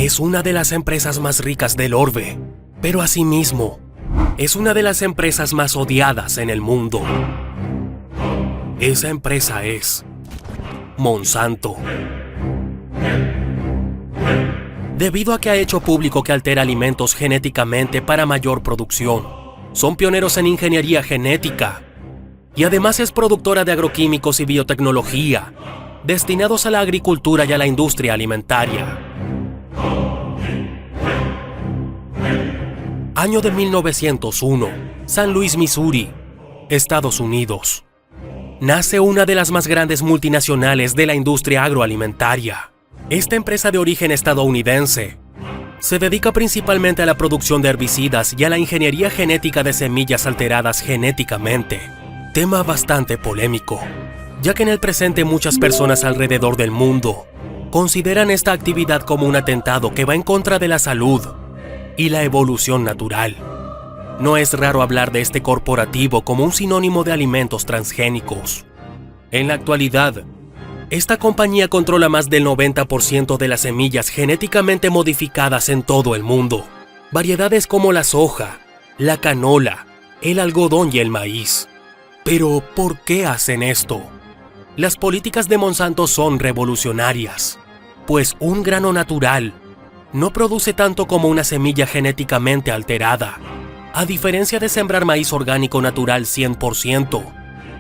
es una de las empresas más ricas del orbe, pero asimismo, es una de las empresas más odiadas en el mundo. Esa empresa es Monsanto. Debido a que ha hecho público que altera alimentos genéticamente para mayor producción, son pioneros en ingeniería genética y además es productora de agroquímicos y biotecnología destinados a la agricultura y a la industria alimentaria. Año de 1901, San Luis, Missouri, Estados Unidos. Nace una de las más grandes multinacionales de la industria agroalimentaria. Esta empresa de origen estadounidense se dedica principalmente a la producción de herbicidas y a la ingeniería genética de semillas alteradas genéticamente. Tema bastante polémico, ya que en el presente muchas personas alrededor del mundo consideran esta actividad como un atentado que va en contra de la salud y la evolución natural. No es raro hablar de este corporativo como un sinónimo de alimentos transgénicos. En la actualidad, esta compañía controla más del 90% de las semillas genéticamente modificadas en todo el mundo. Variedades como la soja, la canola, el algodón y el maíz. Pero, ¿por qué hacen esto? Las políticas de Monsanto son revolucionarias, pues un grano natural no produce tanto como una semilla genéticamente alterada. A diferencia de sembrar maíz orgánico natural 100%,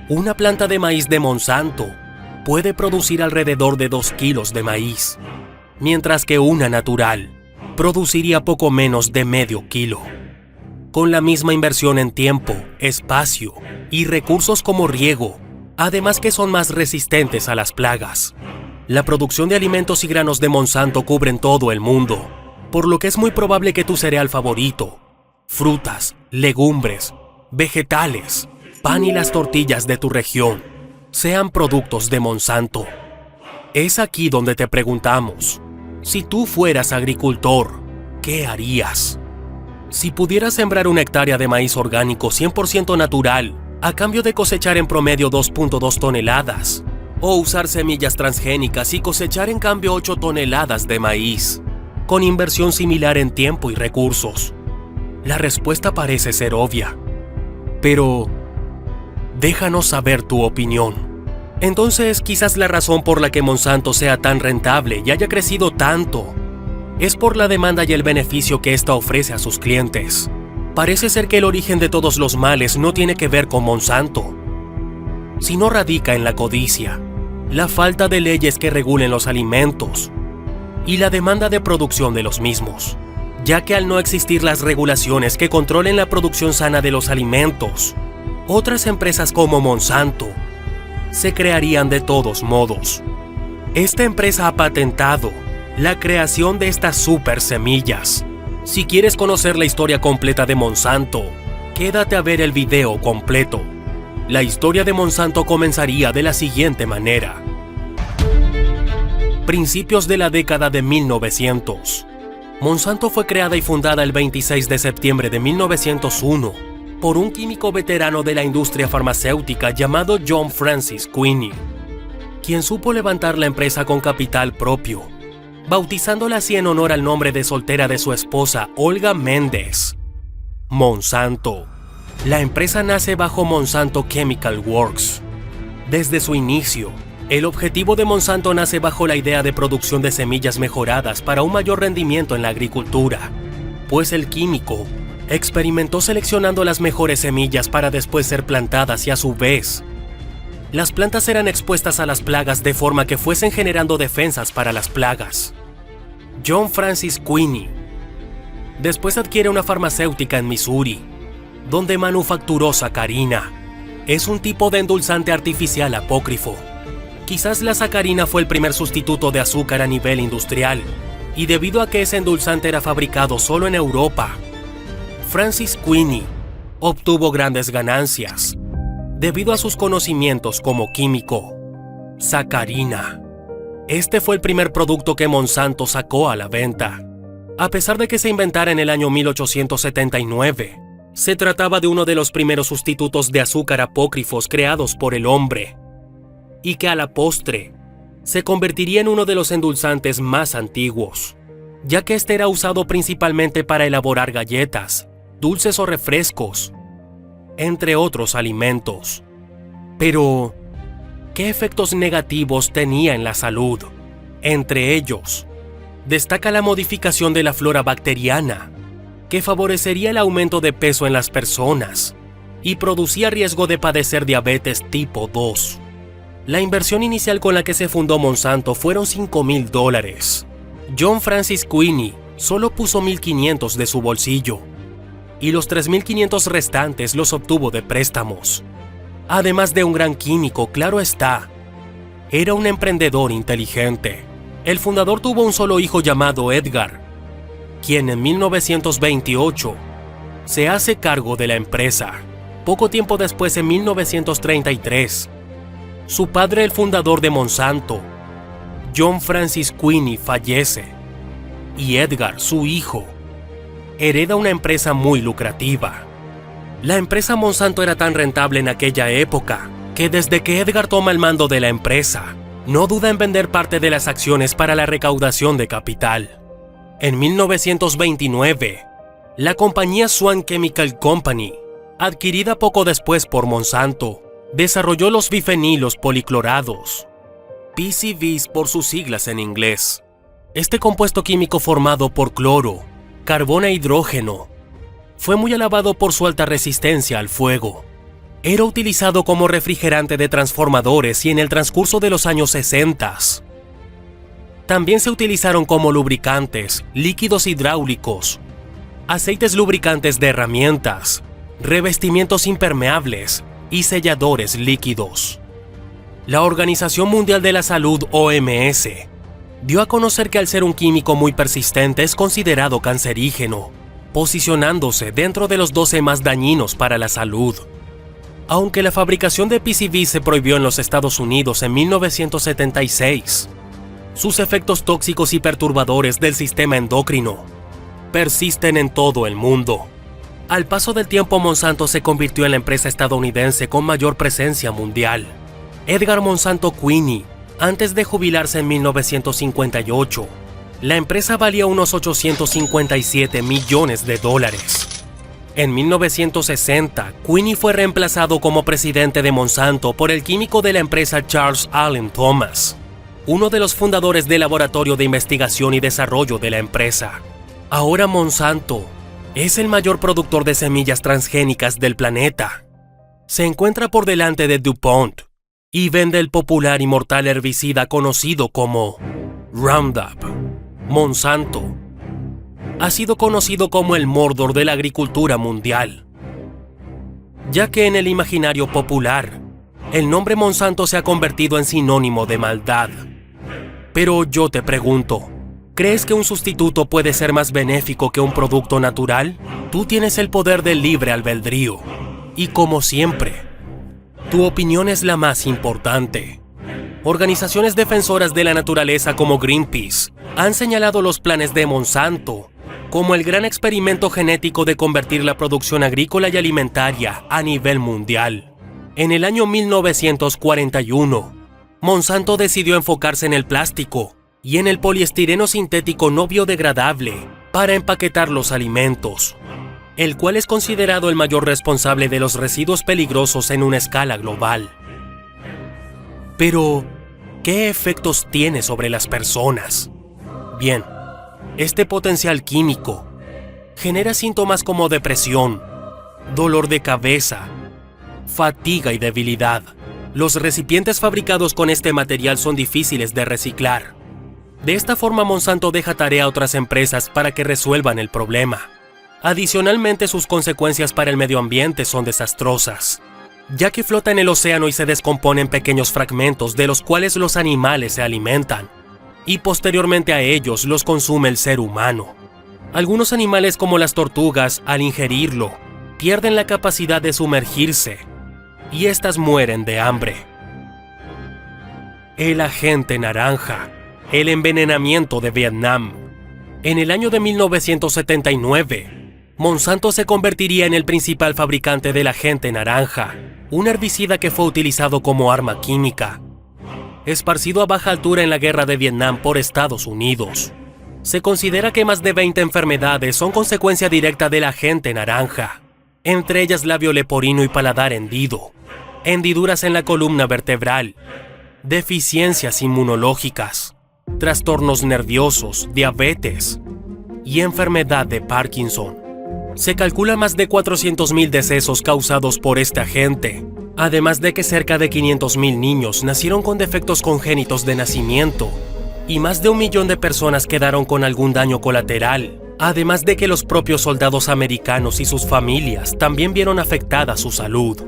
una planta de maíz de Monsanto puede producir alrededor de 2 kilos de maíz, mientras que una natural produciría poco menos de medio kilo. Con la misma inversión en tiempo, espacio y recursos como riego, además que son más resistentes a las plagas. La producción de alimentos y granos de Monsanto cubren todo el mundo, por lo que es muy probable que tu cereal favorito, frutas, legumbres, vegetales, pan y las tortillas de tu región sean productos de Monsanto. Es aquí donde te preguntamos, si tú fueras agricultor, ¿qué harías? Si pudieras sembrar una hectárea de maíz orgánico 100% natural, a cambio de cosechar en promedio 2.2 toneladas, o usar semillas transgénicas y cosechar en cambio 8 toneladas de maíz, con inversión similar en tiempo y recursos, la respuesta parece ser obvia. Pero déjanos saber tu opinión. Entonces, quizás la razón por la que Monsanto sea tan rentable y haya crecido tanto es por la demanda y el beneficio que ésta ofrece a sus clientes. Parece ser que el origen de todos los males no tiene que ver con Monsanto, sino radica en la codicia, la falta de leyes que regulen los alimentos y la demanda de producción de los mismos, ya que al no existir las regulaciones que controlen la producción sana de los alimentos, otras empresas como Monsanto se crearían de todos modos. Esta empresa ha patentado la creación de estas super semillas. Si quieres conocer la historia completa de Monsanto, quédate a ver el video completo. La historia de Monsanto comenzaría de la siguiente manera. Principios de la década de 1900. Monsanto fue creada y fundada el 26 de septiembre de 1901 por un químico veterano de la industria farmacéutica llamado John Francis Quinney, quien supo levantar la empresa con capital propio, bautizándola así en honor al nombre de soltera de su esposa Olga Méndez. Monsanto. La empresa nace bajo Monsanto Chemical Works. Desde su inicio, el objetivo de Monsanto nace bajo la idea de producción de semillas mejoradas para un mayor rendimiento en la agricultura, pues el químico experimentó seleccionando las mejores semillas para después ser plantadas y a su vez, las plantas eran expuestas a las plagas de forma que fuesen generando defensas para las plagas. John Francis Quinney después adquiere una farmacéutica en Missouri, donde manufacturó sacarina. Es un tipo de endulzante artificial apócrifo. Quizás la sacarina fue el primer sustituto de azúcar a nivel industrial, y debido a que ese endulzante era fabricado solo en Europa, Francis Quinney obtuvo grandes ganancias debido a sus conocimientos como químico. Sacarina. Este fue el primer producto que Monsanto sacó a la venta. A pesar de que se inventara en el año 1879, se trataba de uno de los primeros sustitutos de azúcar apócrifos creados por el hombre, y que a la postre se convertiría en uno de los endulzantes más antiguos. ya que este era usado principalmente para elaborar galletas, dulces o refrescos, entre otros alimentos. Pero, ¿qué efectos negativos tenía en la salud? Entre ellos, destaca la modificación de la flora bacteriana, que favorecería el aumento de peso en las personas y producía riesgo de padecer diabetes tipo 2. La inversión inicial con la que se fundó Monsanto fueron $5,000. John Francis Quinney solo puso $1,500 de su bolsillo, y los $3,500 restantes los obtuvo de préstamos. Además de un gran químico, claro está, era un emprendedor inteligente. El fundador tuvo un solo hijo llamado Edgar, quien en 1928 se hace cargo de la empresa. Poco tiempo después, en 1933, su padre, el fundador de Monsanto, John Francis Quinney, fallece, y Edgar, su hijo, hereda una empresa muy lucrativa. La empresa Monsanto era tan rentable en aquella época que desde que Edgar toma el mando de la empresa, no duda en vender parte de las acciones para la recaudación de capital. En 1929, la compañía Swan Chemical Company, adquirida poco después por Monsanto, desarrolló los bifenilos policlorados, PCBs por sus siglas en inglés. Este compuesto químico formado por cloro, carbón e hidrógeno fue muy alabado por su alta resistencia al fuego. Era utilizado como refrigerante de transformadores y en el transcurso de los años 60 también se utilizaron como lubricantes, líquidos hidráulicos, aceites lubricantes de herramientas, revestimientos impermeables y selladores líquidos. La Organización Mundial de la Salud, OMS, dio a conocer que al ser un químico muy persistente es considerado cancerígeno, posicionándose dentro de los 12 más dañinos para la salud. Aunque la fabricación de PCB se prohibió en los Estados Unidos en 1976, sus efectos tóxicos y perturbadores del sistema endocrino persisten en todo el mundo. Al paso del tiempo, Monsanto se convirtió en la empresa estadounidense con mayor presencia mundial. Edgar Monsanto Quinney, antes de jubilarse en 1958, la empresa valía unos $857 millones. En 1960, Quinney fue reemplazado como presidente de Monsanto por el químico de la empresa Charles Allen Thomas, uno de los fundadores del laboratorio de investigación y desarrollo de la empresa. Ahora Monsanto es el mayor productor de semillas transgénicas del planeta. Se encuentra por delante de DuPont y vende el popular y mortal herbicida conocido como Roundup. Monsanto ha sido conocido como el Mordor de la agricultura mundial, ya que en el imaginario popular, el nombre Monsanto se ha convertido en sinónimo de maldad. Pero yo te pregunto, ¿crees que un sustituto puede ser más benéfico que un producto natural? Tú tienes el poder del libre albedrío. Y como siempre, tu opinión es la más importante. Organizaciones defensoras de la naturaleza como Greenpeace han señalado los planes de Monsanto como el gran experimento genético de convertir la producción agrícola y alimentaria a nivel mundial. En el año 1941, Monsanto decidió enfocarse en el plástico y en el poliestireno sintético no biodegradable para empaquetar los alimentos, el cual es considerado el mayor responsable de los residuos peligrosos en una escala global. Pero, ¿qué efectos tiene sobre las personas? Bien, este potencial químico genera síntomas como depresión, dolor de cabeza, fatiga y debilidad. Los recipientes fabricados con este material son difíciles de reciclar. De esta forma, Monsanto deja tarea a otras empresas para que resuelvan el problema. Adicionalmente, sus consecuencias para el medio ambiente son desastrosas, ya que flota en el océano y se descompone en pequeños fragmentos de los cuales los animales se alimentan, y posteriormente a ellos los consume el ser humano. Algunos animales, como las tortugas, al ingerirlo, pierden la capacidad de sumergirse, y éstas mueren de hambre. El agente naranja, el envenenamiento de Vietnam. En el año de 1979, Monsanto se convertiría en el principal fabricante del agente naranja, un herbicida que fue utilizado como arma química, esparcido a baja altura en la guerra de Vietnam por Estados Unidos. Se considera que más de 20 enfermedades son consecuencia directa del agente naranja, entre ellas labio leporino y paladar hendido, hendiduras en la columna vertebral, deficiencias inmunológicas, trastornos nerviosos, diabetes y enfermedad de Parkinson. Se calcula más de 400,000 decesos causados por este agente, además de que cerca de 500,000 niños nacieron con defectos congénitos de nacimiento y más de 1 millón de personas quedaron con algún daño colateral, además de que los propios soldados americanos y sus familias también vieron afectada su salud.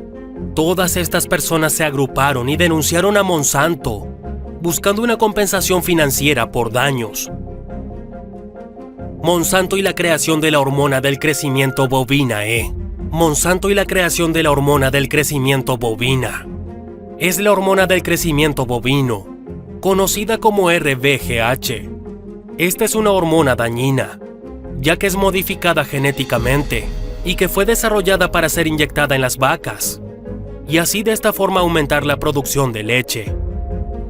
Todas estas personas se agruparon y denunciaron a Monsanto, buscando una compensación financiera por daños. Monsanto y la creación de la hormona del crecimiento bovina Monsanto y la creación de la hormona del crecimiento bovina. Es la hormona del crecimiento bovino, conocida como RBGH. Esta es una hormona dañina, ya que es modificada genéticamente y que fue desarrollada para ser inyectada en las vacas, y así de esta forma aumentar la producción de leche.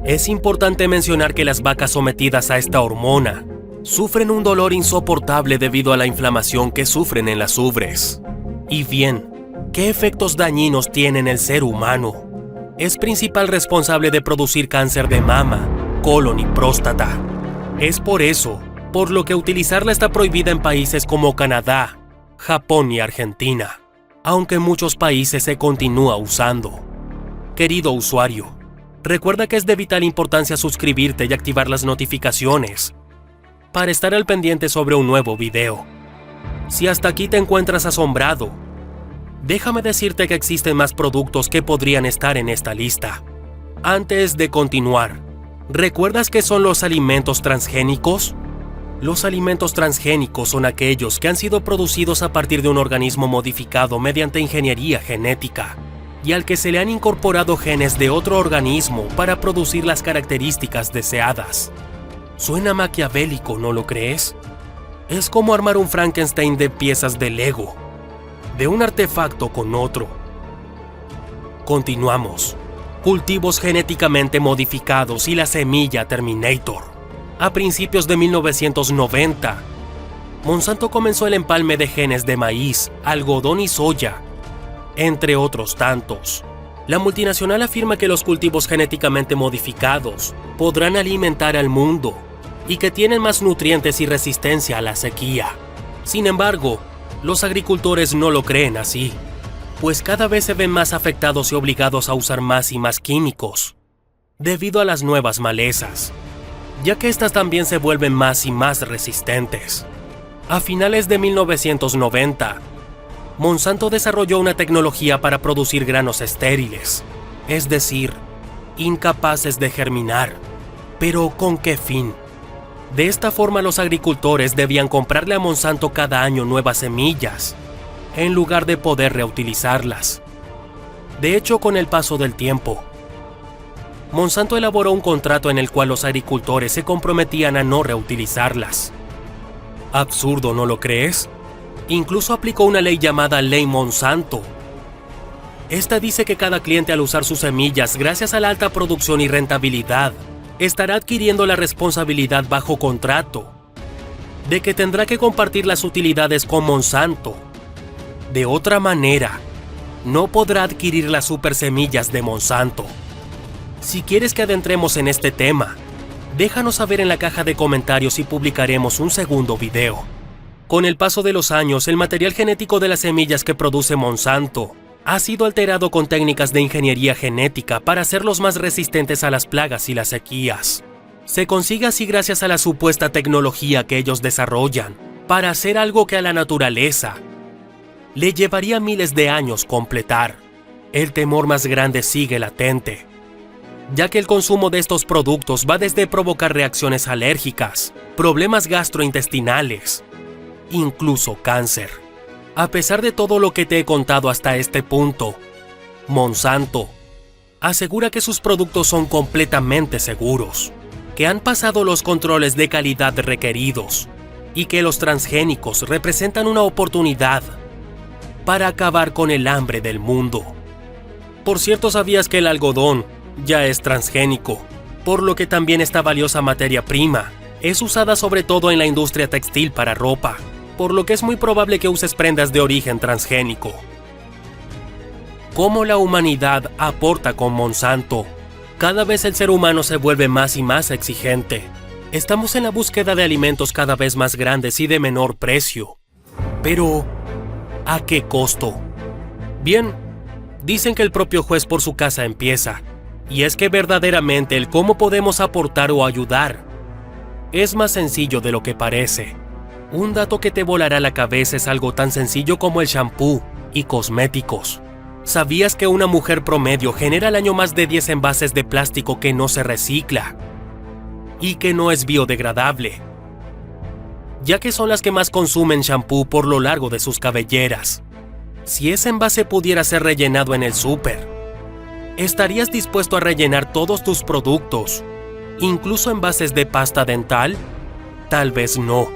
Es importante mencionar que las vacas sometidas a esta hormona sufren un dolor insoportable debido a la inflamación que sufren en las ubres. Y bien, ¿qué efectos dañinos tiene en el ser humano? Es principal responsable de producir cáncer de mama, colon y próstata. Es por eso, por lo que utilizarla está prohibida en países como Canadá, Japón y Argentina, aunque en muchos países se continúa usando. Querido usuario, recuerda que es de vital importancia suscribirte y activar las notificaciones para estar al pendiente sobre un nuevo video. Si hasta aquí te encuentras asombrado, déjame decirte que existen más productos que podrían estar en esta lista. Antes de continuar, ¿recuerdas qué son los alimentos transgénicos? Los alimentos transgénicos son aquellos que han sido producidos a partir de un organismo modificado mediante ingeniería genética y al que se le han incorporado genes de otro organismo para producir las características deseadas. Suena maquiavélico, ¿no lo crees? Es como armar un Frankenstein de piezas de Lego, de un artefacto con otro. Continuamos. Cultivos genéticamente modificados y la semilla Terminator. A principios de 1990, Monsanto comenzó el empalme de genes de maíz, algodón y soya, entre otros tantos. La multinacional afirma que los cultivos genéticamente modificados podrán alimentar al mundo y que tienen más nutrientes y resistencia a la sequía. Sin embargo, los agricultores no lo creen así, pues cada vez se ven más afectados y obligados a usar más y más químicos, debido a las nuevas malezas, ya que estas también se vuelven más y más resistentes. A finales de 1990, Monsanto desarrolló una tecnología para producir granos estériles, es decir, incapaces de germinar. ¿Pero con qué fin? De esta forma los agricultores debían comprarle a Monsanto cada año nuevas semillas, en lugar de poder reutilizarlas. De hecho, con el paso del tiempo, Monsanto elaboró un contrato en el cual los agricultores se comprometían a no reutilizarlas. Absurdo, ¿no lo crees? Incluso aplicó una ley llamada Ley Monsanto. Esta dice que cada cliente, al usar sus semillas gracias a la alta producción y rentabilidad, estará adquiriendo la responsabilidad bajo contrato de que tendrá que compartir las utilidades con Monsanto. De otra manera, no podrá adquirir las supersemillas de Monsanto. Si quieres que adentremos en este tema, déjanos saber en la caja de comentarios y publicaremos un segundo video. Con el paso de los años, el material genético de las semillas que produce Monsanto ha sido alterado con técnicas de ingeniería genética para hacerlos más resistentes a las plagas y las sequías. Se consigue así gracias a la supuesta tecnología que ellos desarrollan para hacer algo que a la naturaleza le llevaría miles de años completar. El temor más grande sigue latente, ya que el consumo de estos productos va desde provocar reacciones alérgicas, problemas gastrointestinales, incluso cáncer. A pesar de todo lo que te he contado hasta este punto, Monsanto asegura que sus productos son completamente seguros, que han pasado los controles de calidad requeridos y que los transgénicos representan una oportunidad para acabar con el hambre del mundo. Por cierto, ¿sabías que el algodón ya es transgénico, por lo que también esta valiosa materia prima Es usada sobre todo en la industria textil para ropa, por lo que es muy probable que uses prendas de origen transgénico. ¿Cómo la humanidad aporta con Monsanto? Cada vez el ser humano se vuelve más y más exigente. Estamos en la búsqueda de alimentos cada vez más grandes y de menor precio. Pero, ¿a qué costo? Bien, dicen que el propio juez por su casa empieza, y es que verdaderamente el cómo podemos aportar o ayudar es más sencillo de lo que parece. Un dato que te volará la cabeza es algo tan sencillo como el shampoo y cosméticos. ¿Sabías que una mujer promedio genera al año más de 10 envases de plástico que no se recicla y que no es biodegradable, ya que son las que más consumen shampoo por lo largo de sus cabelleras? Si ese envase pudiera ser rellenado en el súper, ¿estarías dispuesto a rellenar todos tus productos, incluso envases de pasta dental? Tal vez no.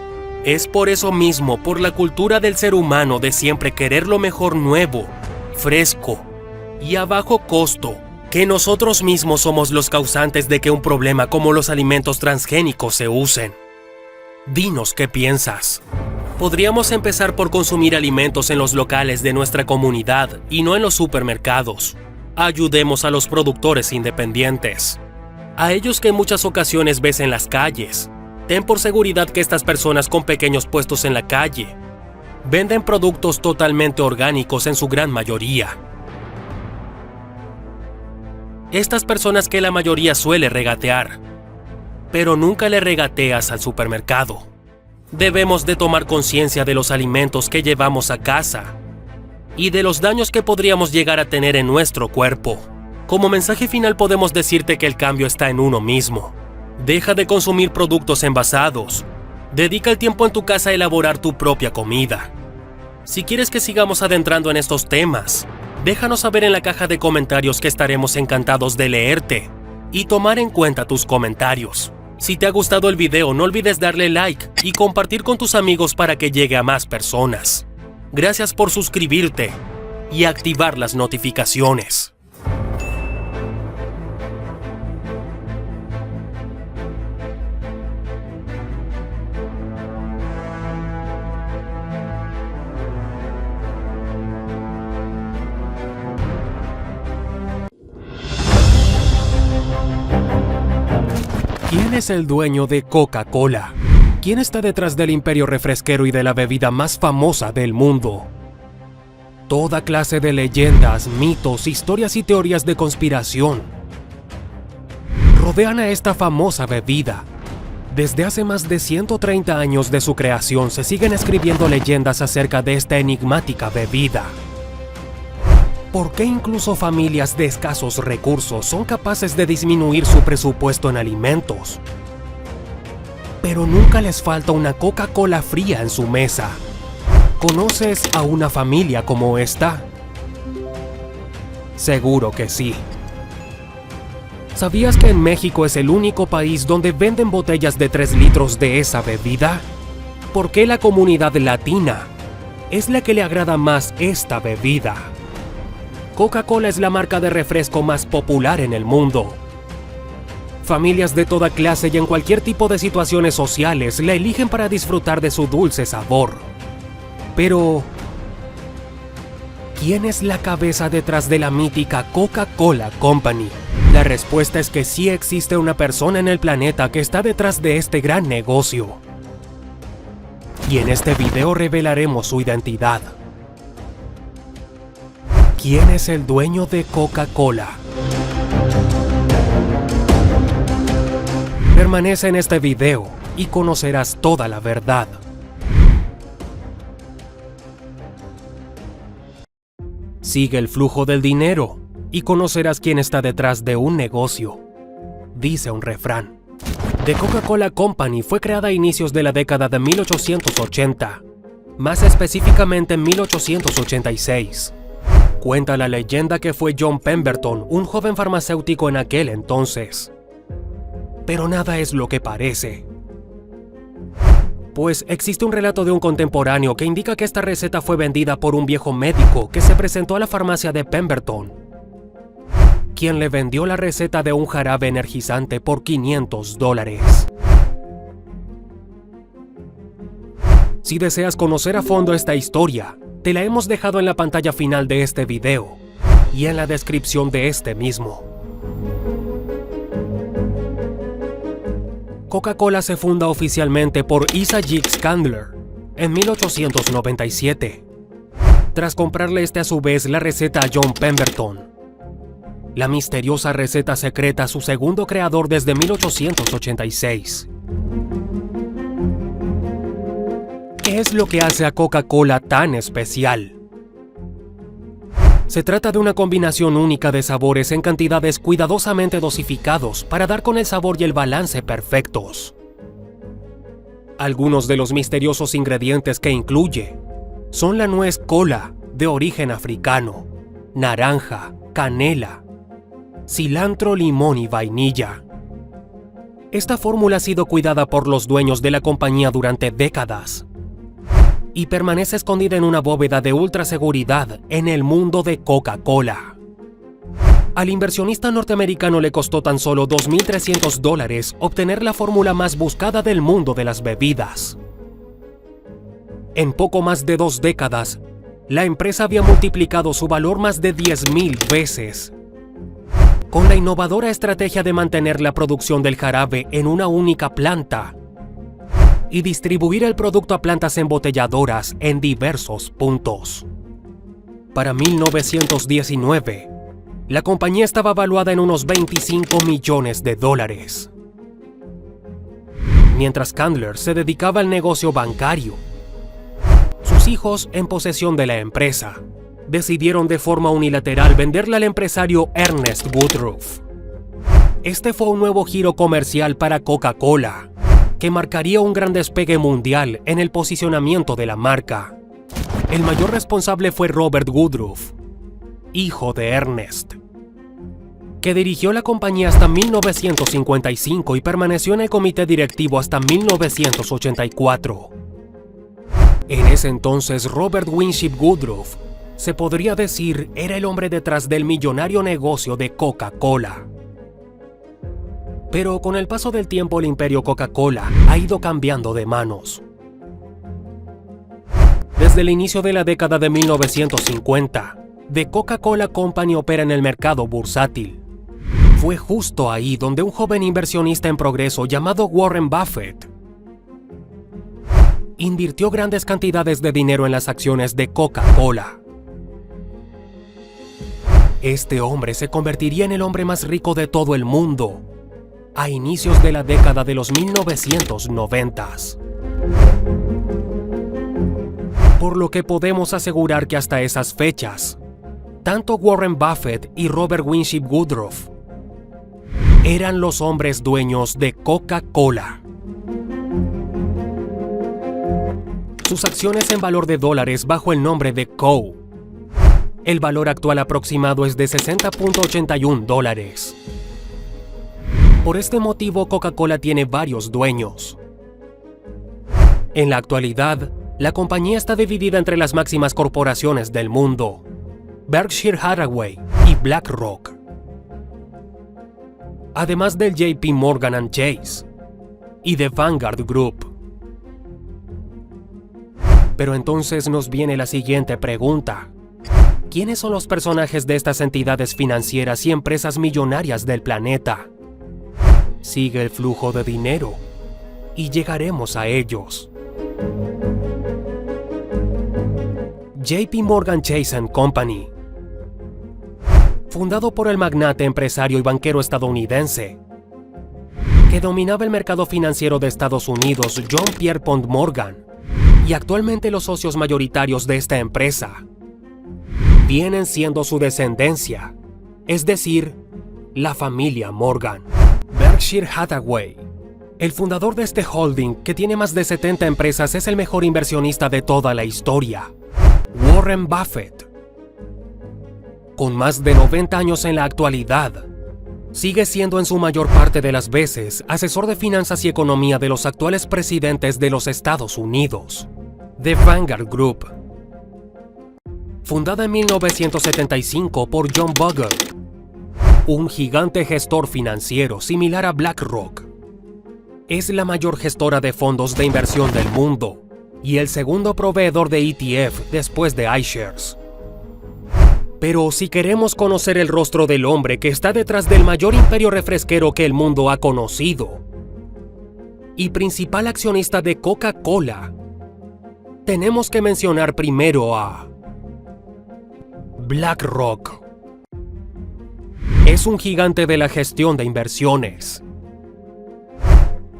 Es por eso mismo, por la cultura del ser humano de siempre querer lo mejor nuevo, fresco y a bajo costo, que nosotros mismos somos los causantes de que un problema como los alimentos transgénicos se usen. Dinos qué piensas. Podríamos empezar por consumir alimentos en los locales de nuestra comunidad y no en los supermercados. Ayudemos a los productores independientes, a ellos que en muchas ocasiones ves en las calles. Ten por seguridad que estas personas con pequeños puestos en la calle venden productos totalmente orgánicos en su gran mayoría. Estas personas que la mayoría suele regatear, pero nunca le regateas al supermercado. Debemos de tomar conciencia de los alimentos que llevamos a casa y de los daños que podríamos llegar a tener en nuestro cuerpo. Como mensaje final podemos decirte que el cambio está en uno mismo. Deja de consumir productos envasados. Dedica el tiempo en tu casa a elaborar tu propia comida. Si quieres que sigamos adentrando en estos temas, déjanos saber en la caja de comentarios que estaremos encantados de leerte y tomar en cuenta tus comentarios. Si te ha gustado el video, no olvides darle like y compartir con tus amigos para que llegue a más personas. Gracias por suscribirte y activar las notificaciones. ¿Quién es el dueño de Coca-Cola? ¿Quién está detrás del imperio refresquero y de la bebida más famosa del mundo? Toda clase de leyendas, mitos, historias y teorías de conspiración rodean a esta famosa bebida. Desde hace más de 130 años de su creación se siguen escribiendo leyendas acerca de esta enigmática bebida. ¿Por qué incluso familias de escasos recursos son capaces de disminuir su presupuesto en alimentos, pero nunca les falta una Coca-Cola fría en su mesa? ¿Conoces a una familia como esta? Seguro que sí. ¿Sabías que en México es el único país donde venden botellas de 3 litros de esa bebida? ¿Por qué la comunidad latina es la que le agrada más esta bebida? Coca-Cola es la marca de refresco más popular en el mundo. Familias de toda clase y en cualquier tipo de situaciones sociales la eligen para disfrutar de su dulce sabor. Pero, ¿quién es la cabeza detrás de la mítica Coca-Cola Company? La respuesta es que sí existe una persona en el planeta que está detrás de este gran negocio. Y en este video revelaremos su identidad. ¿Quién es el dueño de Coca-Cola? Permanece en este video y conocerás toda la verdad. Sigue el flujo del dinero y conocerás quién está detrás de un negocio. Dice un refrán. The Coca-Cola Company fue creada a inicios de la década de 1880, más específicamente en 1886. Cuenta la leyenda que fue John Pemberton, un joven farmacéutico en aquel entonces. Pero nada es lo que parece. Pues existe un relato de un contemporáneo que indica que esta receta fue vendida por un viejo médico que se presentó a la farmacia de Pemberton, quien le vendió la receta de un jarabe energizante por $500. Si deseas conocer a fondo esta historia, te la hemos dejado en la pantalla final de este video y en la descripción de este mismo. Coca-Cola se funda oficialmente por Isaac Candler en 1897, tras comprarle a su vez la receta a John Pemberton, la misteriosa receta secreta a su segundo creador desde 1886. ¿Qué es lo que hace a Coca-Cola tan especial? Se trata de una combinación única de sabores en cantidades cuidadosamente dosificados para dar con el sabor y el balance perfectos. Algunos de los misteriosos ingredientes que incluye son la nuez cola, de origen africano, naranja, canela, cilantro, limón y vainilla. Esta fórmula ha sido cuidada por los dueños de la compañía durante décadas y permanece escondida en una bóveda de ultra seguridad en el mundo de Coca-Cola. Al inversionista norteamericano le costó tan solo $2.300 obtener la fórmula más buscada del mundo de las bebidas. En poco más de 2 décadas, la empresa había multiplicado su valor más de 10,000 veces, con la innovadora estrategia de mantener la producción del jarabe en una única planta y distribuir el producto a plantas embotelladoras en diversos puntos. Para 1919, la compañía estaba valuada en unos $25 millones. Mientras Candler se dedicaba al negocio bancario, sus hijos, en posesión de la empresa, decidieron de forma unilateral venderla al empresario Ernest Woodruff. Este fue un nuevo giro comercial para Coca-Cola, que marcaría un gran despegue mundial en el posicionamiento de la marca. El mayor responsable fue Robert Woodruff, hijo de Ernest, que dirigió la compañía hasta 1955 y permaneció en el comité directivo hasta 1984. En ese entonces, Robert Winship Woodruff, se podría decir, era el hombre detrás del millonario negocio de Coca-Cola. Pero con el paso del tiempo el imperio Coca-Cola ha ido cambiando de manos. Desde el inicio de la década de 1950, The Coca-Cola Company opera en el mercado bursátil. Fue justo ahí donde un joven inversionista en progreso llamado Warren Buffett invirtió grandes cantidades de dinero en las acciones de Coca-Cola. Este hombre se convertiría en el hombre más rico de todo el mundo a inicios de la década de los 1990s. Por lo que podemos asegurar que hasta esas fechas, tanto Warren Buffett y Robert Winship Woodruff eran los hombres dueños de Coca-Cola. Sus acciones en valor de dólares bajo el nombre de Co. El valor actual aproximado es de $60.81. Por este motivo, Coca-Cola tiene varios dueños. En la actualidad, la compañía está dividida entre las máximas corporaciones del mundo, Berkshire Hathaway y BlackRock, además del JP Morgan Chase y de Vanguard Group. Pero entonces nos viene la siguiente pregunta: ¿quiénes son los personajes de estas entidades financieras y empresas millonarias del planeta? Sigue el flujo de dinero y llegaremos a ellos. JP Morgan Chase & Company, fundado por el magnate empresario y banquero estadounidense que dominaba el mercado financiero de Estados Unidos, John Pierpont Morgan, y actualmente los socios mayoritarios de esta empresa vienen siendo su descendencia, es decir, la familia Morgan. Berkshire Hathaway, el fundador de este holding que tiene más de 70 empresas, es el mejor inversionista de toda la historia, Warren Buffett. Con más de 90 años en la actualidad, sigue siendo en su mayor parte de las veces asesor de finanzas y economía de los actuales presidentes de los Estados Unidos. The Vanguard Group, fundada en 1975 por John Bogle, un gigante gestor financiero similar a BlackRock. Es la mayor gestora de fondos de inversión del mundo y el segundo proveedor de ETF después de iShares. Pero si queremos conocer el rostro del hombre que está detrás del mayor imperio refresquero que el mundo ha conocido y principal accionista de Coca-Cola, tenemos que mencionar primero a BlackRock. Es un gigante de la gestión de inversiones.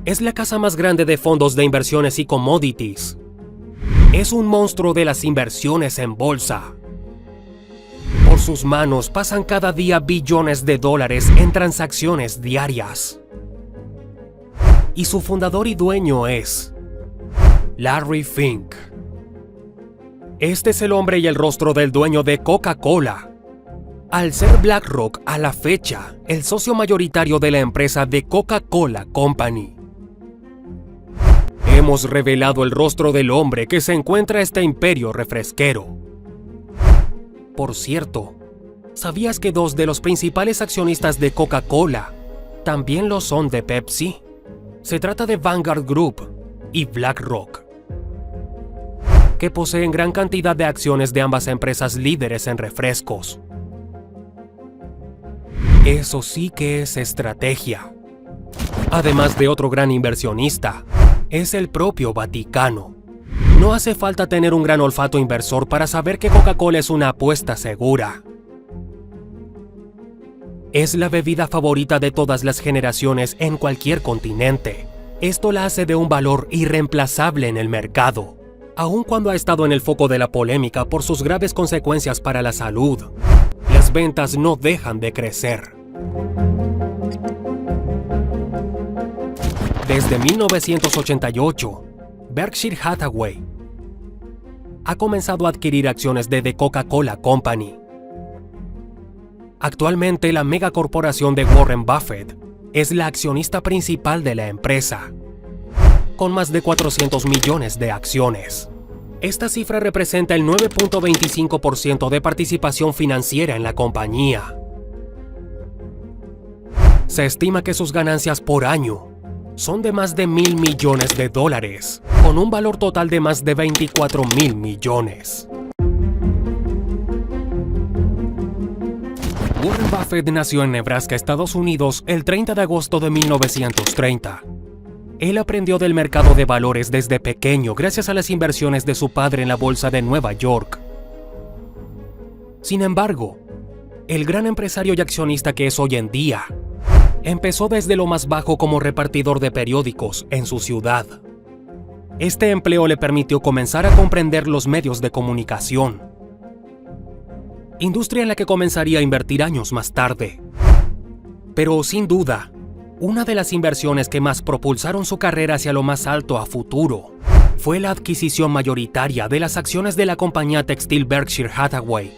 Es la casa más grande de fondos de inversiones y commodities. Es un monstruo de las inversiones en bolsa. Por sus manos pasan cada día billones de dólares en transacciones diarias. Y su fundador y dueño es Larry Fink. Este es el hombre y el rostro del dueño de Coca-Cola. Al ser BlackRock a la fecha el socio mayoritario de la empresa The Coca-Cola Company. Hemos revelado el rostro del hombre que se encuentra este imperio refresquero. Por cierto, ¿sabías que dos de los principales accionistas de Coca-Cola también lo son de Pepsi? Se trata de Vanguard Group y BlackRock, que poseen gran cantidad de acciones de ambas empresas líderes en refrescos. Eso sí que es estrategia. Además de otro gran inversionista, es el propio Vaticano. No hace falta tener un gran olfato inversor para saber que Coca-Cola es una apuesta segura. Es la bebida favorita de todas las generaciones en cualquier continente. Esto la hace de un valor irreemplazable en el mercado, aun cuando ha estado en el foco de la polémica por sus graves consecuencias para la salud. Las ventas no dejan de crecer. Desde 1988, Berkshire Hathaway ha comenzado a adquirir acciones de The Coca-Cola Company. Actualmente, la megacorporación de Warren Buffett es la accionista principal de la empresa, con más de 400 millones de acciones. Esta cifra representa el 9.25% de participación financiera en la compañía. Se estima que sus ganancias por año son de más de $1,000 millones, con un valor total de más de $24,000 millones. Warren Buffett nació en Nebraska, Estados Unidos, el 30 de agosto de 1930. Él aprendió del mercado de valores desde pequeño gracias a las inversiones de su padre en la bolsa de Nueva York. Sin embargo, el gran empresario y accionista que es hoy en día, empezó desde lo más bajo como repartidor de periódicos en su ciudad. Este empleo le permitió comenzar a comprender los medios de comunicación, industria en la que comenzaría a invertir años más tarde. Pero sin duda, una de las inversiones que más propulsaron su carrera hacia lo más alto a futuro fue la adquisición mayoritaria de las acciones de la compañía textil Berkshire Hathaway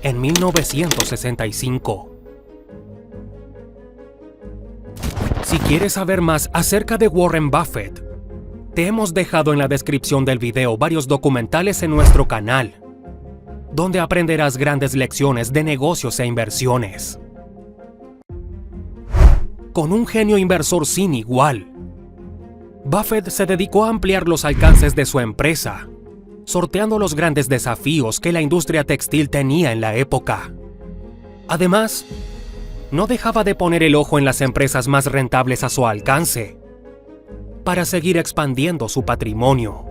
en 1965. Si quieres saber más acerca de Warren Buffett, te hemos dejado en la descripción del video varios documentales en nuestro canal, donde aprenderás grandes lecciones de negocios e inversiones. Con un genio inversor sin igual, Buffett se dedicó a ampliar los alcances de su empresa, sorteando los grandes desafíos que la industria textil tenía en la época. Además, no dejaba de poner el ojo en las empresas más rentables a su alcance, para seguir expandiendo su patrimonio.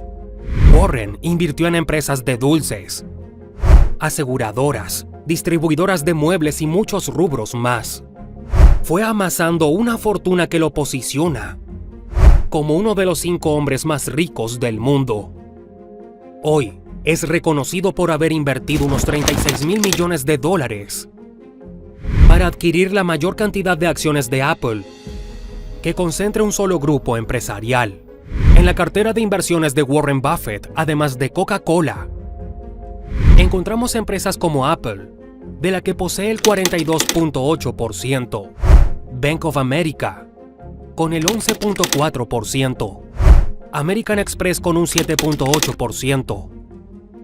Warren invirtió en empresas de dulces, aseguradoras, distribuidoras de muebles y muchos rubros más. Fue amasando una fortuna que lo posiciona como uno de los 5 hombres más ricos del mundo. Hoy es reconocido por haber invertido unos $36,000 millones para adquirir la mayor cantidad de acciones de Apple que concentre un solo grupo empresarial. En la cartera de inversiones de Warren Buffett, además de Coca-Cola, encontramos empresas como Apple, de la que posee el 42.8%, Bank of America, con el 11.4%, American Express con un 7.8%,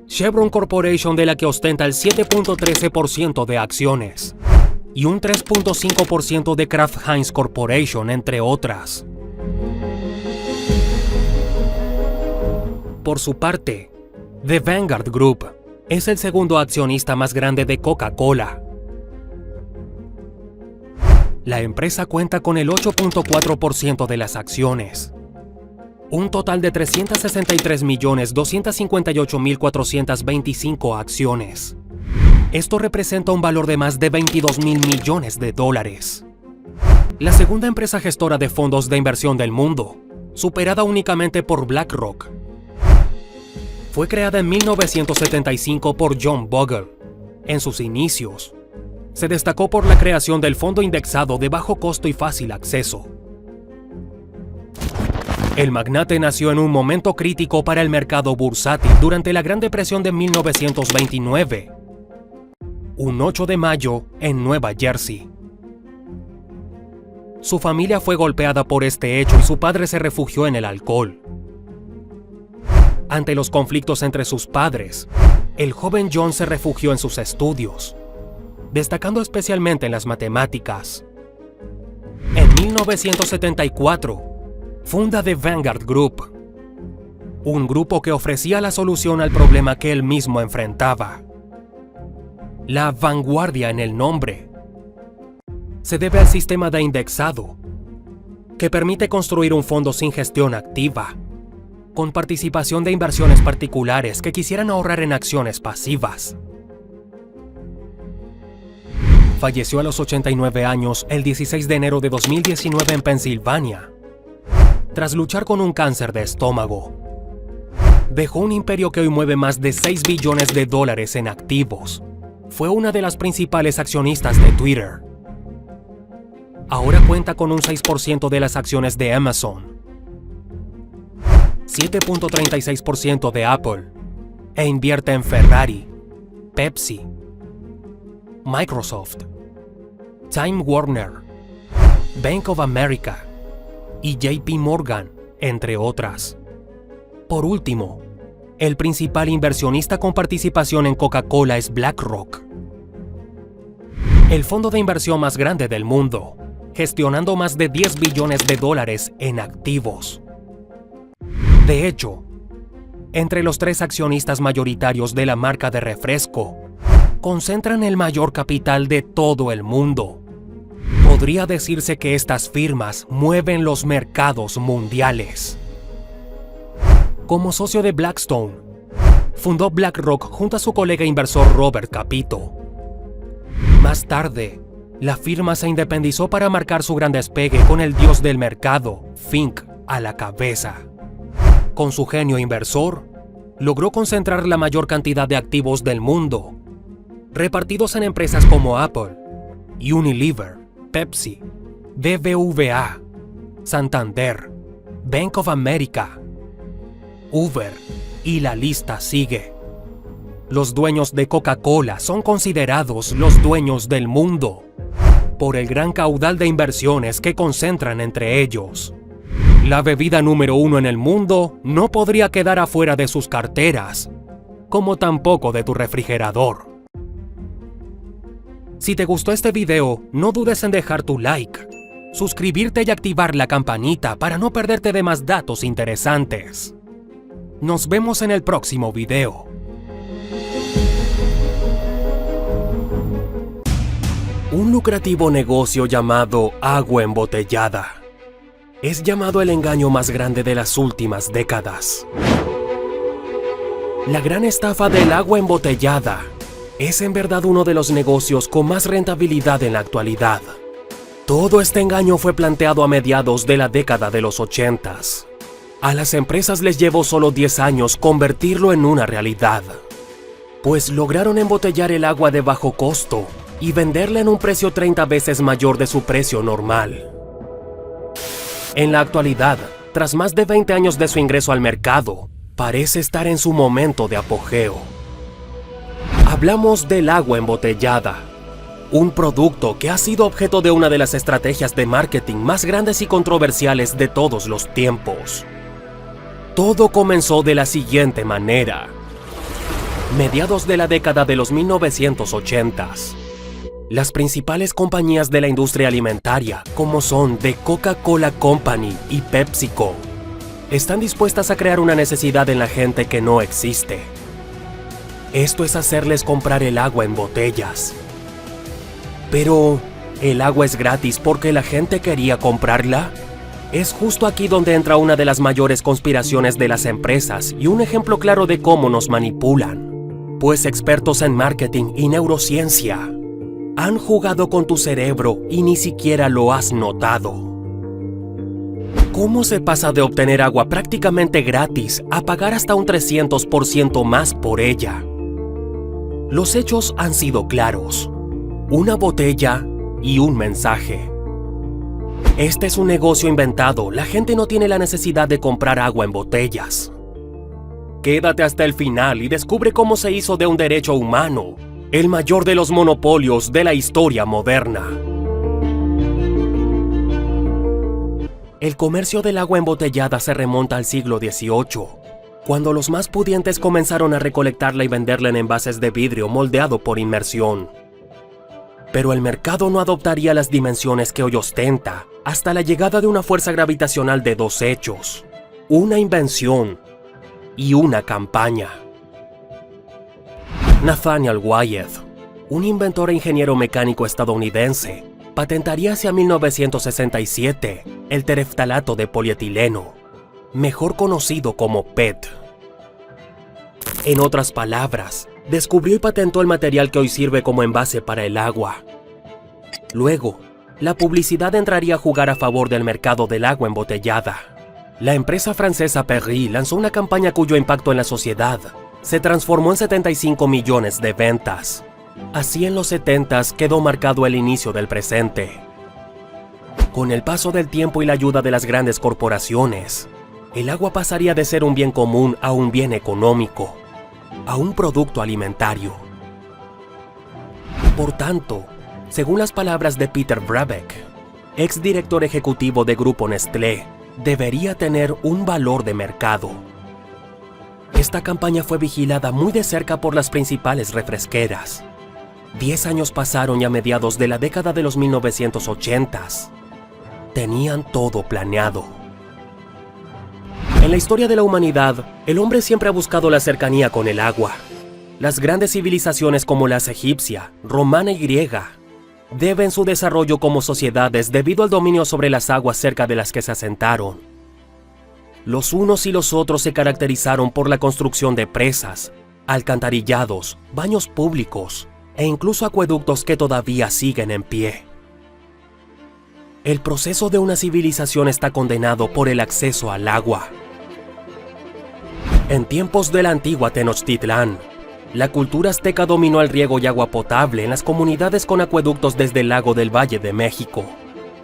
Chevron Corporation, de la que ostenta el 7.13% de acciones, y un 3.5% de Kraft Heinz Corporation, entre otras. Por su parte, The Vanguard Group es el segundo accionista más grande de Coca-Cola. La empresa cuenta con el 8.4% de las acciones, un total de 363.258.425 acciones. Esto representa un valor de más de 22.000 millones de dólares. La segunda empresa gestora de fondos de inversión del mundo, superada únicamente por BlackRock. Fue creada en 1975 por John Bogle. En sus inicios, se destacó por la creación del fondo indexado de bajo costo y fácil acceso. El magnate nació en un momento crítico para el mercado bursátil durante la Gran Depresión de 1929, un 8 de mayo en Nueva Jersey. Su familia fue golpeada por este hecho y su padre se refugió en el alcohol. Ante los conflictos entre sus padres, el joven John se refugió en sus estudios, destacando especialmente en las matemáticas. En 1974, funda The Vanguard Group, un grupo que ofrecía la solución al problema que él mismo enfrentaba. La vanguardia en el nombre se debe al sistema de indexado, que permite construir un fondo sin gestión activa, con participación de inversiones particulares que quisieran ahorrar en acciones pasivas. Falleció a los 89 años el 16 de enero de 2019 en Pensilvania, tras luchar con un cáncer de estómago. Dejó un imperio que hoy mueve más de 6 billones de dólares en activos. Fue una de las principales accionistas de Twitter. Ahora cuenta con un 6% de las acciones de Amazon, 7.36% de Apple, e invierte en Ferrari, Pepsi, Microsoft, Time Warner, Bank of America y JP Morgan, entre otras. Por último, el principal inversionista con participación en Coca-Cola es BlackRock, el fondo de inversión más grande del mundo, gestionando más de 10 billones de dólares en activos. De hecho, entre los 3 accionistas mayoritarios de la marca de refresco, concentran el mayor capital de todo el mundo. Podría decirse que estas firmas mueven los mercados mundiales. Como socio de Blackstone, fundó BlackRock junto a su colega inversor Robert Capito. Más tarde, la firma se independizó para marcar su gran despegue con el dios del mercado, Fink, a la cabeza. Con su genio inversor, logró concentrar la mayor cantidad de activos del mundo, repartidos en empresas como Apple, Unilever, Pepsi, BBVA, Santander, Bank of America, Uber, y la lista sigue. Los dueños de Coca-Cola son considerados los dueños del mundo, por el gran caudal de inversiones que concentran entre ellos. La bebida número 1 en el mundo no podría quedar afuera de sus carteras, como tampoco de tu refrigerador. Si te gustó este video, no dudes en dejar tu like, suscribirte y activar la campanita para no perderte de más datos interesantes. Nos vemos en el próximo video. Un lucrativo negocio llamado agua embotellada es llamado el engaño más grande de las últimas décadas. La gran estafa del agua embotellada es en verdad uno de los negocios con más rentabilidad en la actualidad. Todo este engaño fue planteado a mediados de la década de los 80s. A las empresas les llevó solo 10 años convertirlo en una realidad, pues lograron embotellar el agua de bajo costo y venderla en un precio 30 veces mayor de su precio normal. En la actualidad, tras más de 20 años de su ingreso al mercado, parece estar en su momento de apogeo. Hablamos del agua embotellada, un producto que ha sido objeto de una de las estrategias de marketing más grandes y controversiales de todos los tiempos. Todo comenzó de la siguiente manera. Mediados de la década de los 1980s, las principales compañías de la industria alimentaria, como son The Coca-Cola Company y PepsiCo, Están dispuestas a crear una necesidad en la gente que no existe. Esto es hacerles comprar el agua en botellas. Pero, ¿el agua es gratis porque la gente quería comprarla? Es justo aquí donde entra una de las mayores conspiraciones de las empresas y un ejemplo claro de cómo nos manipulan. Pues expertos en marketing y neurociencia han jugado con tu cerebro y ni siquiera lo has notado. ¿Cómo se pasa de obtener agua prácticamente gratis a pagar hasta un 300% más por ella? Los hechos han sido claros. Una botella y un mensaje. Este es un negocio inventado. La gente no tiene la necesidad de comprar agua en botellas. Quédate hasta el final y descubre cómo se hizo de un derecho humano, el mayor de los monopolios de la historia moderna. El comercio del agua embotellada se remonta al siglo XVIII, cuando los más pudientes comenzaron a recolectarla y venderla en envases de vidrio moldeado por inmersión. Pero el mercado no adoptaría las dimensiones que hoy ostenta hasta la llegada de una fuerza gravitacional de dos hechos, una invención y una campaña. Nathaniel Wyeth, un inventor e ingeniero mecánico estadounidense, patentaría hacia 1967 el tereftalato de polietileno, mejor conocido como PET. En otras palabras, descubrió y patentó el material que hoy sirve como envase para el agua. Luego, la publicidad entraría a jugar a favor del mercado del agua embotellada. La empresa francesa Perrier lanzó una campaña cuyo impacto en la sociedad se transformó en 75 millones de ventas. Así en los 70s quedó marcado el inicio del presente. Con el paso del tiempo y la ayuda de las grandes corporaciones, el agua pasaría de ser un bien común a un bien económico, a un producto alimentario. Por tanto, según las palabras de Peter Brabeck, exdirector ejecutivo de Grupo Nestlé, debería tener un valor de mercado. Esta campaña fue vigilada muy de cerca por las principales refresqueras. 10 años pasaron y a mediados de la década de los 1980s, tenían todo planeado. En la historia de la humanidad, el hombre siempre ha buscado la cercanía con el agua. Las grandes civilizaciones como las egipcia, romana y griega deben su desarrollo como sociedades debido al dominio sobre las aguas cerca de las que se asentaron. Los unos y los otros se caracterizaron por la construcción de presas, alcantarillados, baños públicos e incluso acueductos que todavía siguen en pie. El proceso de una civilización está condenado por el acceso al agua. En tiempos de la antigua Tenochtitlán, la cultura azteca dominó el riego y agua potable en las comunidades con acueductos desde el lago del Valle de México,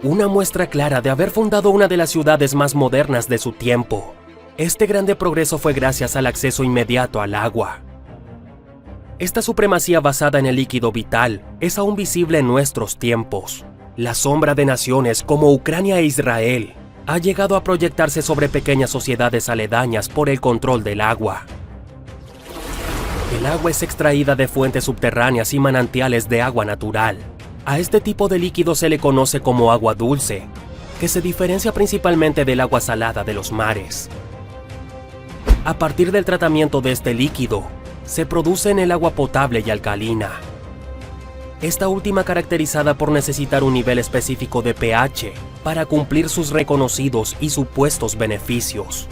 una muestra clara de haber fundado una de las ciudades más modernas de su tiempo. Este grande progreso fue gracias al acceso inmediato al agua. Esta supremacía basada en el líquido vital es aún visible en nuestros tiempos. La sombra de naciones como Ucrania e Israel ha llegado a proyectarse sobre pequeñas sociedades aledañas por el control del agua. El agua es extraída de fuentes subterráneas y manantiales de agua natural. A este tipo de líquido se le conoce como agua dulce, que se diferencia principalmente del agua salada de los mares. A partir del tratamiento de este líquido, se produce en el agua potable y alcalina. Esta última caracterizada por necesitar un nivel específico de pH para cumplir sus reconocidos y supuestos beneficios.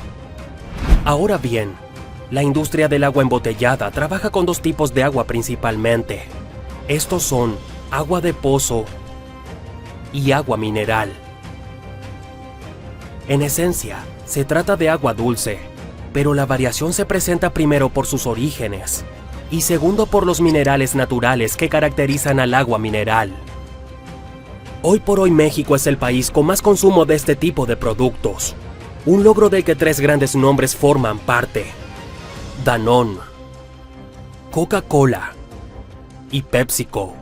Ahora bien, la industria del agua embotellada trabaja con dos tipos de agua principalmente. Estos son agua de pozo y agua mineral. En esencia, se trata de agua dulce, pero la variación se presenta primero por sus orígenes y segundo por los minerales naturales que caracterizan al agua mineral. Hoy por hoy México es el país con más consumo de este tipo de productos, un logro del que tres grandes nombres forman parte: Danone, Coca-Cola y PepsiCo.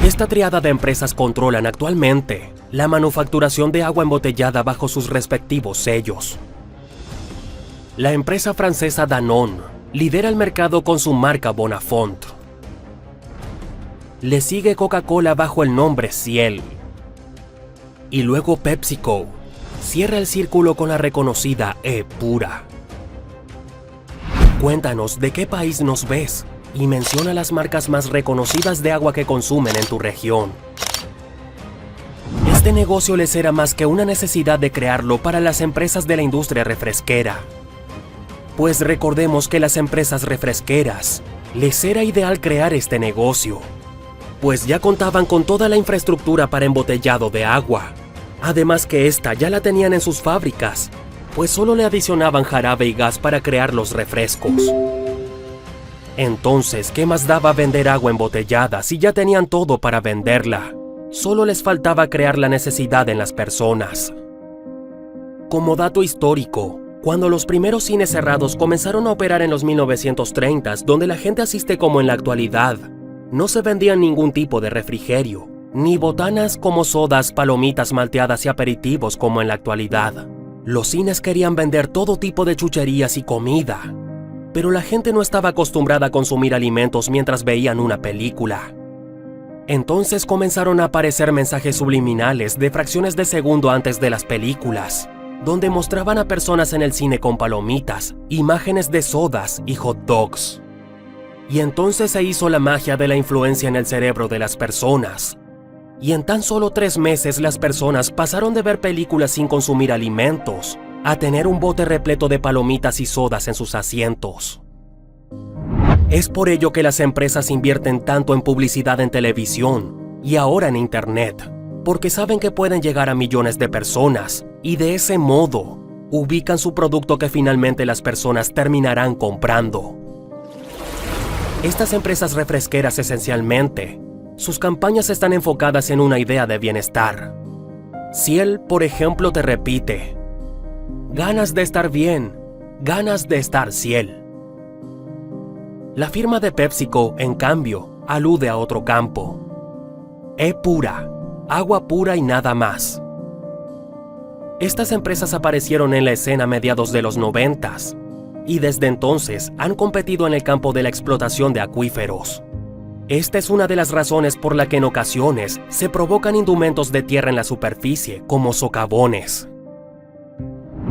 Esta triada de empresas controlan actualmente la manufacturación de agua embotellada bajo sus respectivos sellos. La empresa francesa Danone lidera el mercado con su marca Bonafont. Le sigue Coca-Cola bajo el nombre Ciel. Y luego PepsiCo, cierra el círculo con la reconocida Epura. Cuéntanos de qué país nos ves y menciona las marcas más reconocidas de agua que consumen en tu región. Este negocio les era más que una necesidad de crearlo para las empresas de la industria refresquera. Pues recordemos que las empresas refresqueras les era ideal crear este negocio, pues ya contaban con toda la infraestructura para embotellado de agua. Además que esta ya la tenían en sus fábricas, pues solo le adicionaban jarabe y gas para crear los refrescos. Entonces, ¿qué más daba vender agua embotellada si ya tenían todo para venderla? Solo les faltaba crear la necesidad en las personas. Como dato histórico, cuando los primeros cines cerrados comenzaron a operar en los 1930s, donde la gente asiste como en la actualidad, no se vendían ningún tipo de refrigerio, ni botanas como sodas, palomitas malteadas y aperitivos como en la actualidad. Los cines querían vender todo tipo de chucherías y comida, pero la gente no estaba acostumbrada a consumir alimentos mientras veían una película. Entonces comenzaron a aparecer mensajes subliminales de fracciones de segundo antes de las películas, donde mostraban a personas en el cine con palomitas, imágenes de sodas y hot dogs. Y entonces se hizo la magia de la influencia en el cerebro de las personas. Y en tan solo 3 meses las personas pasaron de ver películas sin consumir alimentos a tener un bote repleto de palomitas y sodas en sus asientos. Es por ello que las empresas invierten tanto en publicidad en televisión y ahora en internet, porque saben que pueden llegar a millones de personas y de ese modo ubican su producto que finalmente las personas terminarán comprando. Estas empresas refresqueras esencialmente, sus campañas están enfocadas en una idea de bienestar. Ciel, por ejemplo, te repite: ganas de estar bien, ganas de estar Ciel. La firma de PepsiCo, en cambio, alude a otro campo. Epura, agua pura y nada más. Estas empresas aparecieron en la escena a mediados de los 90s y desde entonces han competido en el campo de la explotación de acuíferos. Esta es una de las razones por la que en ocasiones se provocan indumentos de tierra en la superficie, como socavones.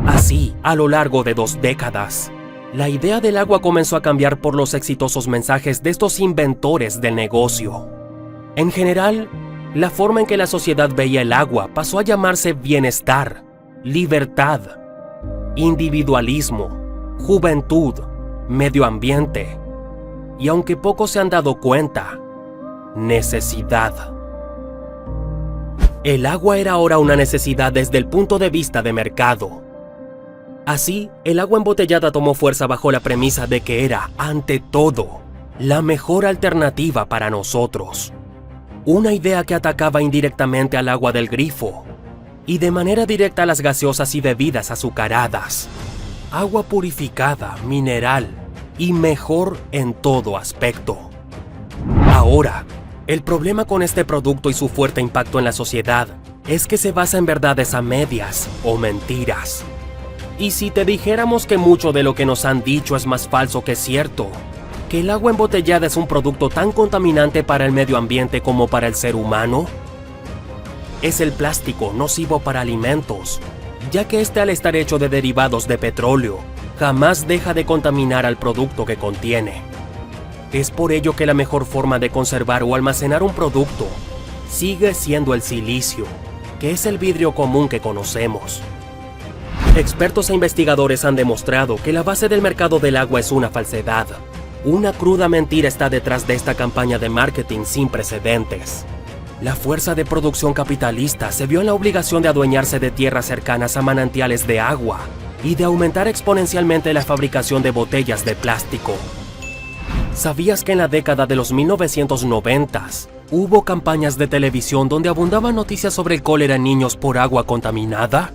Así, a lo largo de 2 décadas, la idea del agua comenzó a cambiar por los exitosos mensajes de estos inventores del negocio. En general, la forma en que la sociedad veía el agua pasó a llamarse bienestar, libertad, individualismo, juventud, medio ambiente y, aunque pocos se han dado cuenta, necesidad. El agua era ahora una necesidad desde el punto de vista de mercado. Así, el agua embotellada tomó fuerza bajo la premisa de que era, ante todo, la mejor alternativa para nosotros. Una idea que atacaba indirectamente al agua del grifo y de manera directa a las gaseosas y bebidas azucaradas. Agua purificada, mineral y mejor en todo aspecto. Ahora, el problema con este producto y su fuerte impacto en la sociedad es que se basa en verdades a medias o mentiras. Y si te dijéramos que mucho de lo que nos han dicho es más falso que cierto, que el agua embotellada es un producto tan contaminante para el medio ambiente como para el ser humano, es el plástico nocivo para alimentos, ya que este, al estar hecho de derivados de petróleo, jamás deja de contaminar al producto que contiene. Es por ello que la mejor forma de conservar o almacenar un producto sigue siendo el silicio, que es el vidrio común que conocemos. Expertos e investigadores han demostrado que la base del mercado del agua es una falsedad. Una cruda mentira está detrás de esta campaña de marketing sin precedentes. La fuerza de producción capitalista se vio en la obligación de adueñarse de tierras cercanas a manantiales de agua y de aumentar exponencialmente la fabricación de botellas de plástico. ¿Sabías que en la década de los 1990s hubo campañas de televisión donde abundaban noticias sobre el cólera en niños por agua contaminada?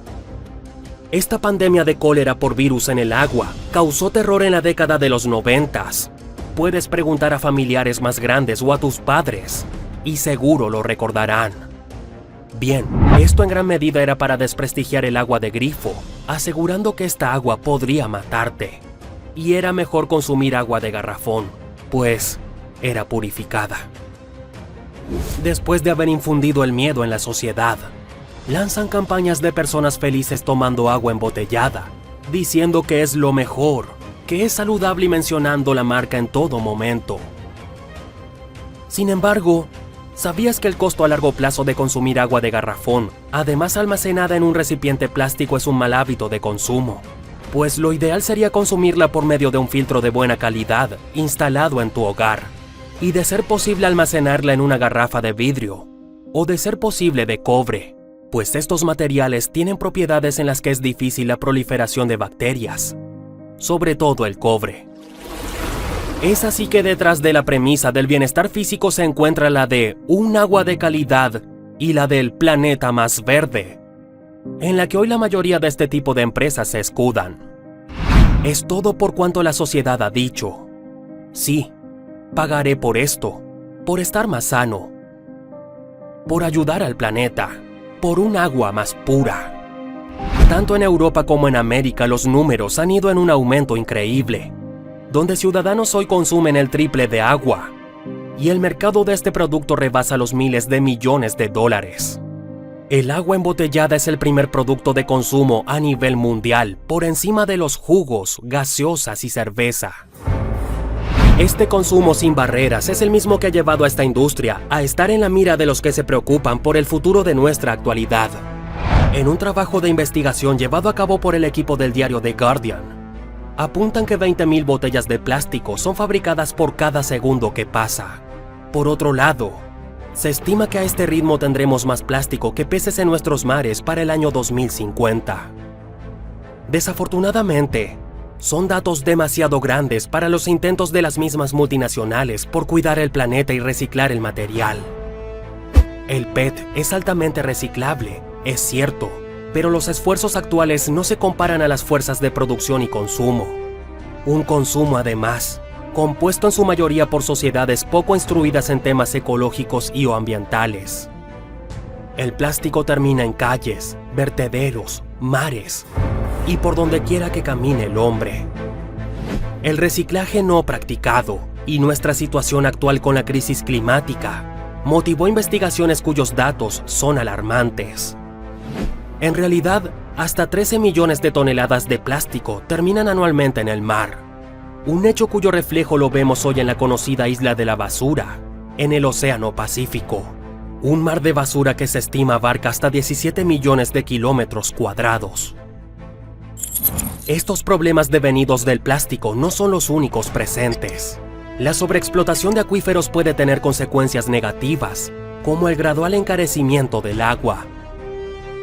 Esta pandemia de cólera por virus en el agua causó terror en la década de los 90s. Puedes preguntar a familiares más grandes o a tus padres, y seguro lo recordarán. Bien, esto en gran medida era para desprestigiar el agua de grifo, asegurando que esta agua podría matarte. Y era mejor consumir agua de garrafón, pues era purificada. Después de haber infundido el miedo en la sociedad, Lanzan campañas de personas felices tomando agua embotellada, diciendo que es lo mejor, que es saludable y mencionando la marca en todo momento. Sin embargo, ¿sabías que el costo a largo plazo de consumir agua de garrafón, además almacenada en un recipiente plástico, es un mal hábito de consumo? Pues lo ideal sería consumirla por medio de un filtro de buena calidad instalado en tu hogar, y de ser posible almacenarla en una garrafa de vidrio, o de ser posible de cobre, pues estos materiales tienen propiedades en las que es difícil la proliferación de bacterias, sobre todo el cobre. Es así que detrás de la premisa del bienestar físico se encuentra la de un agua de calidad y la del planeta más verde, en la que hoy la mayoría de este tipo de empresas se escudan. Es todo por cuanto la sociedad ha dicho: sí, pagaré por esto, por estar más sano, por ayudar al planeta, por un agua más pura. Tanto en Europa como en América los números han ido en un aumento increíble, donde ciudadanos hoy consumen el triple de agua, y el mercado de este producto rebasa los miles de millones de dólares. El agua embotellada es el primer producto de consumo a nivel mundial, por encima de los jugos, gaseosas y cerveza. Este consumo sin barreras es el mismo que ha llevado a esta industria a estar en la mira de los que se preocupan por el futuro de nuestra actualidad. En un trabajo de investigación llevado a cabo por el equipo del diario The Guardian, apuntan que 20.000 botellas de plástico son fabricadas por cada segundo que pasa. Por otro lado, se estima que a este ritmo tendremos más plástico que peces en nuestros mares para el año 2050. Desafortunadamente, son datos demasiado grandes para los intentos de las mismas multinacionales por cuidar el planeta y reciclar el material. El PET es altamente reciclable, es cierto, pero los esfuerzos actuales no se comparan a las fuerzas de producción y consumo. Un consumo, además, compuesto en su mayoría por sociedades poco instruidas en temas ecológicos y o ambientales. El plástico termina en calles, vertederos, mares y por donde quiera que camine el hombre. El reciclaje no practicado y nuestra situación actual con la crisis climática motivó investigaciones cuyos datos son alarmantes. En realidad, hasta 13 millones de toneladas de plástico terminan anualmente en el mar, un hecho cuyo reflejo lo vemos hoy en la conocida Isla de la Basura, en el Océano Pacífico, un mar de basura que se estima abarca hasta 17 millones de kilómetros cuadrados. Estos problemas devenidos del plástico no son los únicos presentes. La sobreexplotación de acuíferos puede tener consecuencias negativas, como el gradual encarecimiento del agua.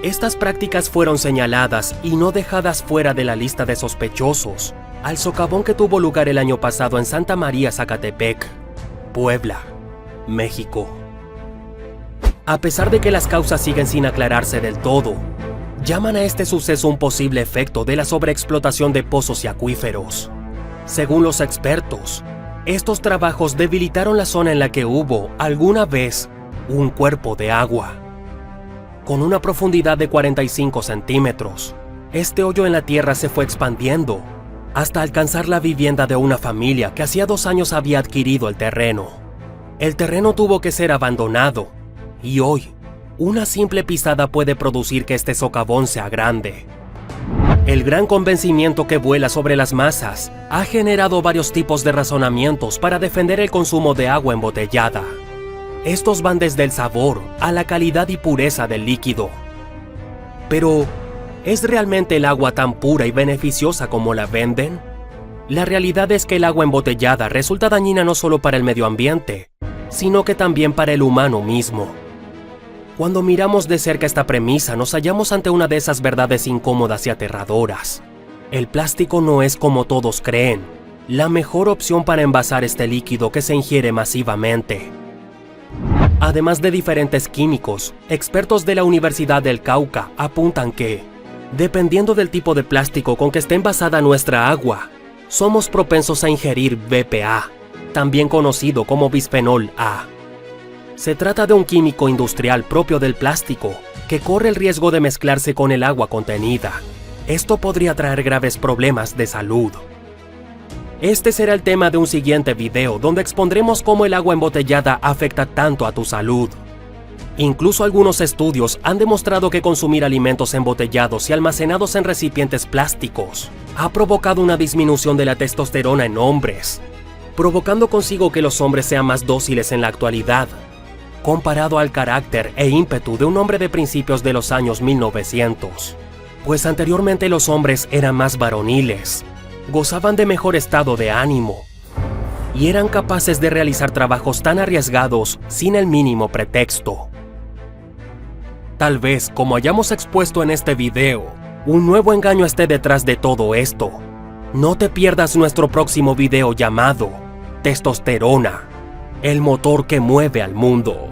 Estas prácticas fueron señaladas y no dejadas fuera de la lista de sospechosos al socavón que tuvo lugar el año pasado en Santa María, Zacatepec, Puebla, México. A pesar de que las causas siguen sin aclararse del todo, llaman a este suceso un posible efecto de la sobreexplotación de pozos y acuíferos. Según los expertos, estos trabajos debilitaron la zona en la que hubo, alguna vez, un cuerpo de agua. Con una profundidad de 45 centímetros, este hoyo en la tierra se fue expandiendo hasta alcanzar la vivienda de una familia que hacía 2 años había adquirido el terreno. El terreno tuvo que ser abandonado, y hoy, una simple pisada puede producir que este socavón sea grande. El gran convencimiento que vuela sobre las masas ha generado varios tipos de razonamientos para defender el consumo de agua embotellada. Estos van desde el sabor a la calidad y pureza del líquido. Pero, ¿es realmente el agua tan pura y beneficiosa como la venden? La realidad es que el agua embotellada resulta dañina no solo para el medio ambiente, sino que también para el humano mismo. Cuando miramos de cerca esta premisa, nos hallamos ante una de esas verdades incómodas y aterradoras. El plástico no es, como todos creen, la mejor opción para envasar este líquido que se ingiere masivamente. Además de diferentes químicos, expertos de la Universidad del Cauca apuntan que, dependiendo del tipo de plástico con que esté envasada nuestra agua, somos propensos a ingerir BPA, también conocido como bisfenol A. Se trata de un químico industrial propio del plástico que corre el riesgo de mezclarse con el agua contenida. Esto podría traer graves problemas de salud. Este será el tema de un siguiente video donde expondremos cómo el agua embotellada afecta tanto a tu salud. Incluso algunos estudios han demostrado que consumir alimentos embotellados y almacenados en recipientes plásticos ha provocado una disminución de la testosterona en hombres, provocando consigo que los hombres sean más dóciles en la actualidad, comparado al carácter e ímpetu de un hombre de principios de los años 1900. Pues anteriormente los hombres eran más varoniles, gozaban de mejor estado de ánimo y eran capaces de realizar trabajos tan arriesgados sin el mínimo pretexto. Tal vez, como hayamos expuesto en este video, un nuevo engaño esté detrás de todo esto. No te pierdas nuestro próximo video llamado Testosterona, el motor que mueve al mundo.